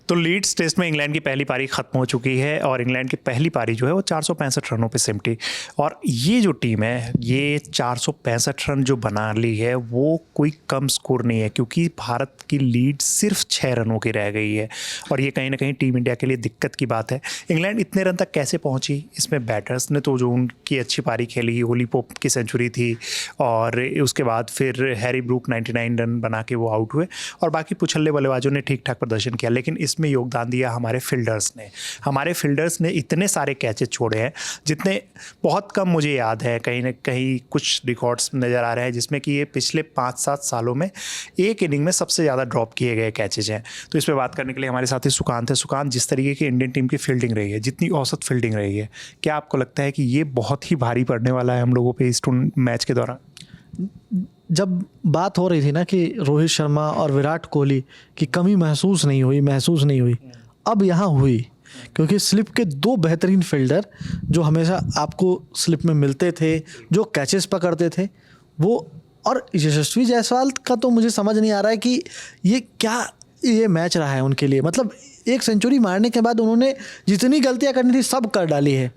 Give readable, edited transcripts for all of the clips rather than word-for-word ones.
तो Leeds test में England की पहली पारी खत्म हो चुकी है और इंग्लैंड की पहली पारी जो है वो 465 रनों पे सिमटी। और ये जो टीम है ये 465 रन जो बना ली है वो कोई कम स्कोर नहीं है, क्योंकि भारत की लीड सिर्फ 6 रनों की रह गई है और ये कहीं ना कहीं टीम इंडिया के लिए दिक्कत की बात है। इंग्लैंड इतने रन तक कैसे पहुंची, इसमें बैटर्स ने तो जो उनकी अच्छी पारी खेली, ओली पोप की सेंचुरी थी और उसके बाद फिर हैरी ब्रूक 99 रन बना के वो आउट हुए और बाकी पुछल्ले बल्लेबाजों ने ठीक ठाक प्रदर्शन किया। लेकिन इसमें योगदान दिया हमारे फील्डर्स ने इतने सारे कैचेज छोड़े हैं जितने बहुत कम मुझे याद है। कहीं ना कहीं कुछ रिकॉर्ड्स नज़र आ रहे हैं जिसमें कि ये पिछले 5-7 सालों में एक इनिंग में सबसे ज़्यादा ड्रॉप किए गए कैचेज हैं। तो इस पर बात करने के लिए हमारे साथी सुकांत है। सुकांत, जिस तरीके की इंडियन टीम की फील्डिंग रही है, जितनी औसत फील्डिंग रही है, क्या आपको लगता है कि ये बहुत ही भारी पड़ने वाला है हम लोगों पे इस मैच के दौरान? जब बात हो रही थी ना कि रोहित शर्मा और विराट कोहली की कमी महसूस नहीं हुई, अब यहाँ हुई, क्योंकि स्लिप के 2 बेहतरीन फील्डर जो हमेशा आपको स्लिप में मिलते थे, जो कैचेस पकड़ते थे, वो और यशस्वी जायसवाल का तो मुझे समझ नहीं आ रहा है कि ये मैच रहा है उनके लिए। मतलब एक सेंचुरी मारने के बाद उन्होंने जितनी गलतियाँ करनी थी सब कर डाली है।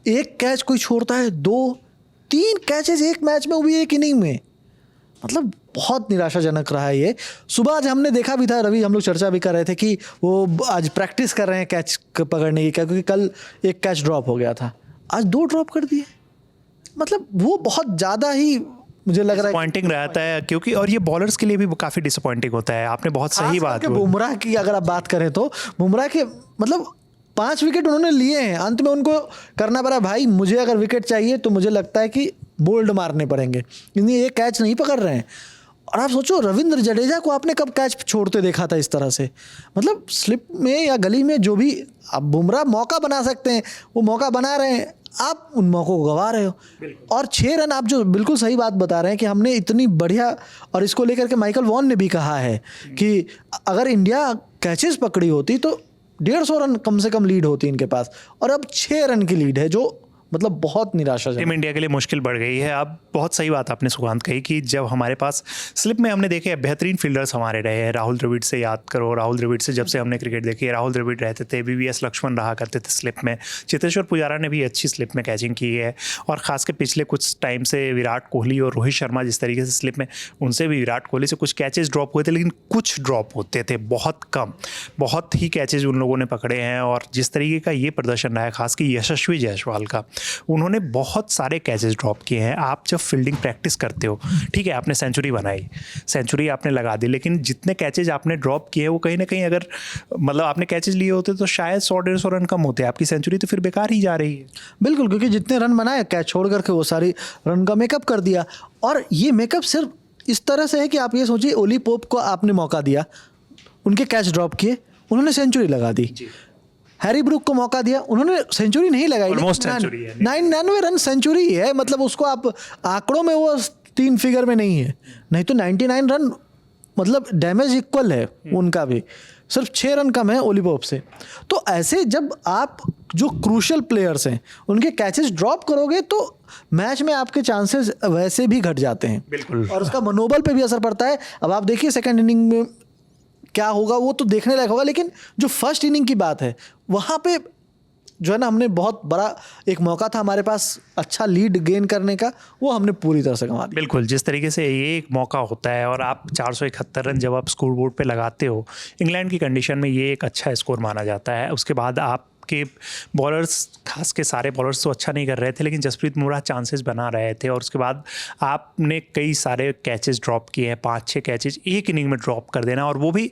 एक कैच कोई छोड़ता है, 2-3 कैचेस एक मैच में, वो भी एक इनिंग में। मतलब बहुत निराशाजनक रहा है ये। सुबह आज हमने देखा भी था, रवि, हम लोग चर्चा भी कर रहे थे कि वो आज प्रैक्टिस कर रहे हैं कैच पकड़ने की, क्योंकि कल एक कैच ड्रॉप हो गया था, आज 2 ड्रॉप कर दिए। मतलब वो बहुत ज़्यादा ही मुझे लग रहा है डिसअपॉइंटिंग रहता है, क्योंकि और ये बॉलर्स के लिए भी काफ़ी डिसअपॉइंटिंग होता है। आपने बहुत सही बात बोली। बुमराह की अगर आप बात करें तो बुमराह के मतलब 5 विकेट उन्होंने लिए हैं, अंत में उनको करना पड़ा, भाई मुझे अगर विकेट चाहिए तो मुझे लगता है कि बोल्ड मारने पड़ेंगे, क्योंकि ये कैच नहीं पकड़ रहे हैं। और आप सोचो, रविंद्र जडेजा को आपने कब कैच छोड़ते देखा था इस तरह से? मतलब स्लिप में या गली में जो भी आप बुमराह मौका बना सकते हैं वो मौका बना रहे हैं, आप उन मौक़ों को गंवा रहे हो। और 6 रन, आप जो बिल्कुल सही बात बता रहे हैं कि हमने इतनी बढ़िया, और इसको लेकर के माइकल वॉन ने भी कहा है कि अगर इंडिया कैचेस पकड़ी होती तो 150 रन कम से कम लीड होती इनके पास, और अब 6 रन की लीड है, जो मतलब बहुत निराशाजनक। टीम इंडिया के लिए मुश्किल बढ़ गई है। अब बहुत सही बात आपने सुकांत कही कि जब हमारे पास स्लिप में हमने देखे बेहतरीन फील्डर्स हमारे रहे हैं। राहुल द्रविड़ से याद करो, राहुल द्रविड़ से जब से हमने क्रिकेट देखी है, राहुल द्रविड़ रहते थे, VVS लक्ष्मण रहा करते थे स्लिप में, चेतेश्वर पुजारा ने भी अच्छी स्लिप में कैचिंग की है, और ख़ासकर पिछले कुछ टाइम से विराट कोहली और रोहित शर्मा जिस तरीके से स्लिप में, उनसे भी विराट कोहली से कुछ कैचेस ड्रॉप हुए थे, लेकिन कुछ ड्रॉप होते थे, बहुत कम, बहुत ही कैचेज उन लोगों ने पकड़े हैं। और जिस तरीके का ये प्रदर्शन रहा है खासकर यशस्वी जायसवाल का, उन्होंने बहुत सारे कैचेस ड्रॉप किए हैं। आप जब फील्डिंग प्रैक्टिस करते हो, ठीक है, आपने सेंचुरी बनाई, सेंचुरी आपने लगा दी, लेकिन जितने कैचेज आपने ड्रॉप किए वो कहीं ना कहीं, अगर मतलब आपने कैचेज लिए होते तो शायद 100-150 रन कम होते, आपकी सेंचुरी तो फिर बेकार ही जा रही है। बिल्कुल, क्योंकि जितने रन बनाए कैच छोड़ करके वो सारी रन का मेकअप कर दिया। और ये मेकअप सिर्फ इस तरह से है कि आप ये सोचिए, ओली पोप को आपने मौका दिया, उनके कैच ड्रॉप किए, उन्होंने सेंचुरी लगा दी। हैरी ब्रूक को मौका दिया, उन्होंने सेंचुरी नहीं लगाई, 99 रन सेंचुरी है। मतलब उसको आप आंकड़ों में वो 3 फिगर में नहीं है, नहीं तो 99 रन मतलब डैमेज इक्वल है उनका भी, सिर्फ 6 रन कम है ओली पोप से। तो ऐसे जब आप जो क्रूशियल प्लेयर्स हैं उनके कैचेस ड्रॉप करोगे तो मैच में आपके चांसेस वैसे भी घट जाते हैं। बिल्कुल, और उसका मनोबल पे भी असर पड़ता है। अब आप देखिए सेकंड इनिंग में क्या होगा, वो तो देखने लायक होगा, लेकिन जो फर्स्ट इनिंग की बात है वहाँ पे जो है ना, हमने बहुत बड़ा एक मौका था हमारे पास अच्छा लीड गेन करने का, वो हमने पूरी तरह से गंवा दिया। बिल्कुल, जिस तरीके से ये एक मौका होता है और आप 471 रन जब आप स्कोर बोर्ड पे लगाते हो, इंग्लैंड की कंडीशन में ये एक अच्छा स्कोर माना जाता है। उसके बाद आपके बॉलर्स, खास के सारे बॉलर्स तो अच्छा नहीं कर रहे थे, लेकिन जसप्रीत बुमराह चांसेस बना रहे थे, और उसके बाद आपने कई सारे कैचेस ड्रॉप किए हैं, 5-6 कैचेस एक इनिंग में ड्रॉप कर देना, और वो भी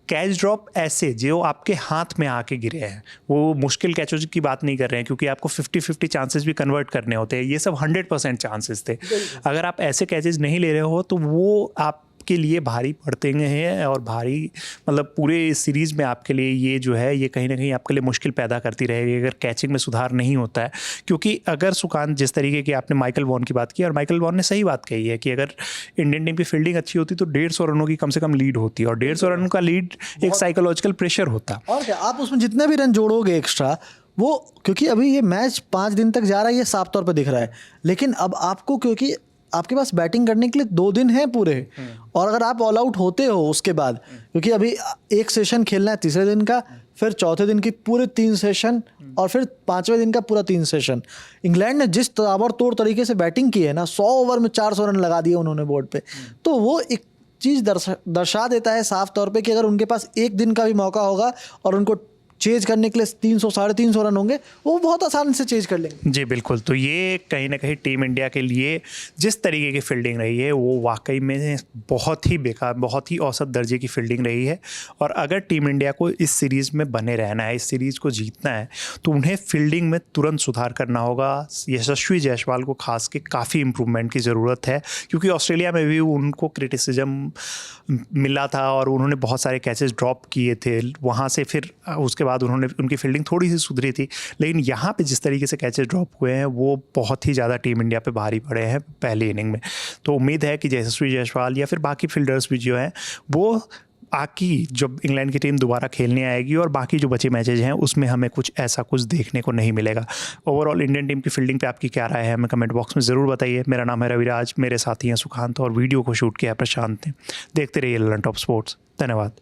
कैच ड्रॉप ऐसे जो आपके हाथ में आके गिरे हैं। वो मुश्किल कैचों की बात नहीं कर रहे हैं, क्योंकि आपको 50-50 चांसेस भी कन्वर्ट करने होते हैं, ये सब 100% चांसेस थे। अगर आप ऐसे कैचेस नहीं ले रहे हो तो वो आपके लिए भारी पड़ते हैं, और भारी मतलब पूरे सीरीज़ में आपके लिए ये जो है ये कहीं ना कहीं आपके लिए मुश्किल पैदा करती रहेगी अगर कैचिंग में सुधार नहीं होता है। क्योंकि अगर सुकांत, जिस तरीके की आपने माइकल वॉन की बात की, और माइकल वॉन ने सही बात कही है कि अगर इंडियन टीम की फील्डिंग अच्छी होती तो 150 रनों की कम से कम लीड होती, और 150 रनों का लीड एक साइकोलॉजिकल प्रेशर होता। और क्या, आप उसमें जितने भी रन जोड़ोगे एक्स्ट्रा, वो क्योंकि अभी ये मैच 5 दिन तक जा रहा है, ये साफ तौर पे दिख रहा है, लेकिन अब आपको क्योंकि आपके पास बैटिंग करने के लिए 2 दिन हैं पूरे, और अगर आप ऑल आउट होते हो उसके बाद, क्योंकि अभी एक सेशन खेलना है तीसरे दिन का, फिर चौथे दिन की पूरे 3 सेशन, और फिर 5वें दिन का पूरा 3 सेशन। इंग्लैंड ने जिस ताबड़तोड़ तरीके से बैटिंग की है ना, 100 ओवर में 400 रन लगा दिए उन्होंने बोर्ड पे, तो वो एक चीज़ दर्शा देता है साफ तौर पे कि अगर उनके पास एक दिन का भी मौका होगा और उनको चेज करने के लिए 300 350 रन होंगे, वो बहुत आसान से चेज कर लेंगे। जी बिल्कुल। तो ये कहीं ना कहीं टीम इंडिया के लिए जिस तरीके की फील्डिंग रही है वो वाकई में बहुत ही बेकार, बहुत ही औसत दर्जे की फील्डिंग रही है। और अगर टीम इंडिया को इस सीरीज़ में बने रहना है, इस सीरीज़ को जीतना है, तो उन्हें फील्डिंग में तुरंत सुधार करना होगा। यशस्वी जायसवाल को खास के काफ़ी इम्प्रूवमेंट की ज़रूरत है, क्योंकि ऑस्ट्रेलिया में भी उनको क्रिटिसिज्म मिला था और उन्होंने बहुत सारे कैचेस ड्रॉप किए थे। वहाँ से फिर उसके बाद उनकी फील्डिंग थोड़ी सी सुधरी थी, लेकिन यहाँ पे जिस तरीके से कैचेस ड्रॉप हुए हैं वो बहुत ही ज़्यादा टीम इंडिया पे भारी पड़े हैं पहली इनिंग में। तो उम्मीद है कि यशस्वी जायसवाल या फिर बाकी फील्डर्स भी जो हैं वो आकी जब इंग्लैंड की टीम दोबारा खेलने आएगी और बाकी जो बचे मैचेज हैं उसमें हमें कुछ ऐसा कुछ देखने को नहीं मिलेगा। ओवरऑल इंडियन टीम की फील्डिंग पे आपकी क्या राय है हमें कमेंट बॉक्स में ज़रूर बताइए। मेरा नाम है रविराज, मेरे साथी हैं सुखांत और वीडियो को शूट किया है प्रशांत ने। देखते रहिए ललन टॉप स्पोर्ट्स। धन्यवाद।